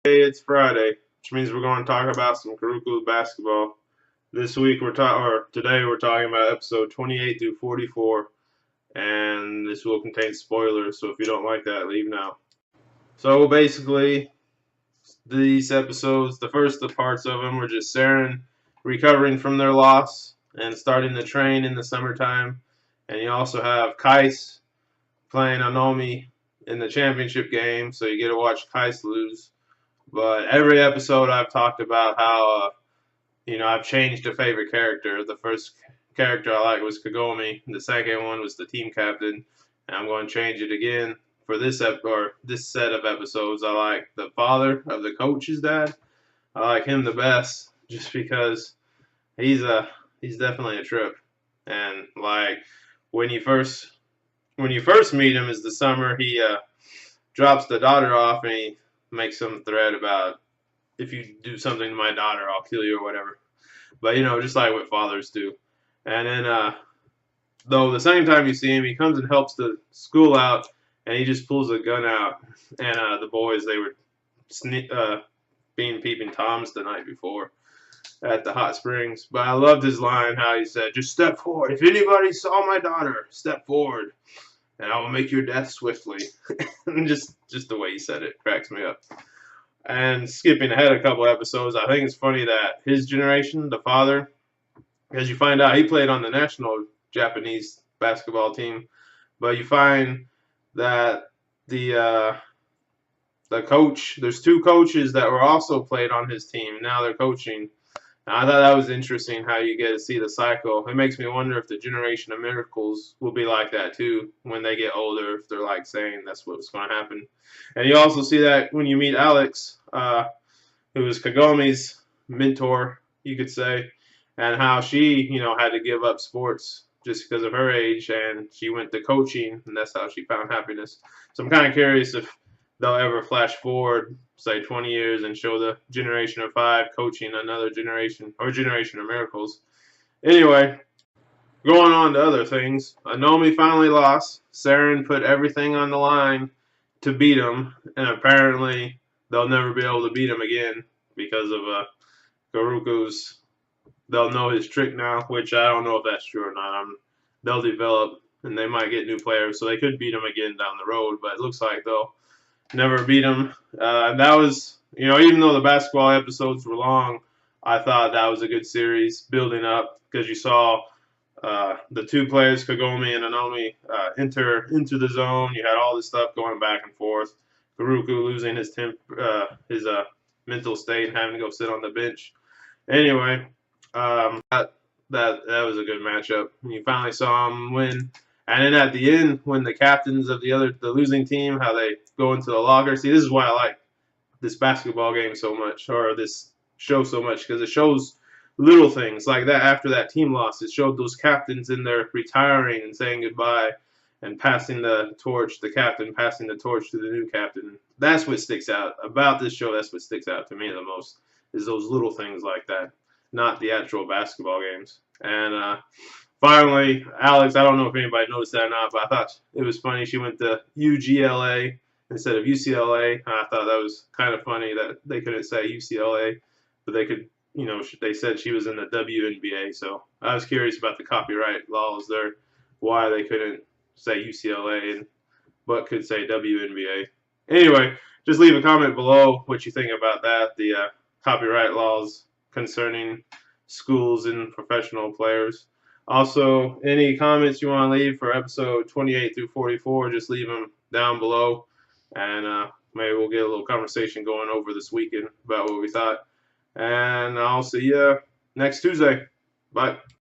Hey, it's Friday, which means we're going to talk about some Kuroko basketball. This week today we're talking about episode 28 through 44, and this will contain spoilers, so if you don't like that, leave now. So basically, these episodes, the first parts of them were just Saren recovering from their loss and starting to train in the summertime, and you also have Kais playing Anomi in the championship game, so you get to watch Kais lose. But every episode I've talked about how, I've changed a favorite character. The first character I liked was Kagome. The second one was the team captain. And I'm going to change it again for this set of episodes. I like the father of the coach's dad. I like him the best just because he's definitely a trip. And like when you first meet him is the summer, he drops the daughter off and he makes some thread about if you do something to my daughter, I'll kill you or whatever. But just like what fathers do. And then though the same time you see him, he comes and helps the school out, and he just pulls a gun out. And the boys, they were being peeping toms the night before at the hot springs. But I loved his line, how he said, "Just step forward. If anybody saw my daughter, step forward, and I will make your death swiftly." just the way he said it cracks me up. And skipping ahead a couple episodes, I think it's funny that his generation, the father, because you find out he played on the national Japanese basketball team, but you find that the coach, there's two coaches that were also played on his team. Now they're coaching. I thought that was interesting how you get to see the cycle. It makes me wonder if the generation of miracles will be like that too when they get older, if they're like saying that's what's going to happen. And you also see that when you meet Alex, who was Kagome's mentor, you could say, and how she, had to give up sports just because of her age, and she went to coaching, and that's how she found happiness. So I'm kind of curious if they'll ever flash forward, say 20 years, and show the generation of 5 coaching another generation, or generation of miracles. Anyway, going on to other things, Anomi finally lost. Saren put everything on the line to beat him, and apparently they'll never be able to beat him again because of Kuroko's. They'll know his trick now, which I don't know if that's true or not. They'll develop, and they might get new players, so they could beat him again down the road, but it looks like they'll never beat him. And that was, even though the basketball episodes were long, I thought that was a good series building up because you saw the two players, Kagome and Anomi, enter into the zone. You had all this stuff going back and forth. Kuroko losing his mental state and having to go sit on the bench. Anyway, that was a good matchup. You finally saw him win. And then at the end, when the captains of the losing team, how they go into the locker. See, this is why I like this basketball game so much, or this show so much, because it shows little things like that. After that team loss, it showed those captains in there retiring and saying goodbye and passing the torch, the captain passing the torch to the new captain. That's what sticks out about this show. That's what sticks out to me the most, is those little things like that, not the actual basketball games. And finally, Alex, I don't know if anybody noticed that or not, but I thought it was funny. She went to UGLA instead of UCLA. I thought that was kind of funny that they couldn't say UCLA, but they could, they said she was in the WNBA. So I was curious about the copyright laws there, why they couldn't say UCLA but could say WNBA. Anyway, just leave a comment below what you think about that, the copyright laws concerning schools and professional players. Also, any comments you want to leave for episode 28 through 44, just leave them down below, and maybe we'll get a little conversation going over this weekend about what we thought. And I'll see you next Tuesday. Bye.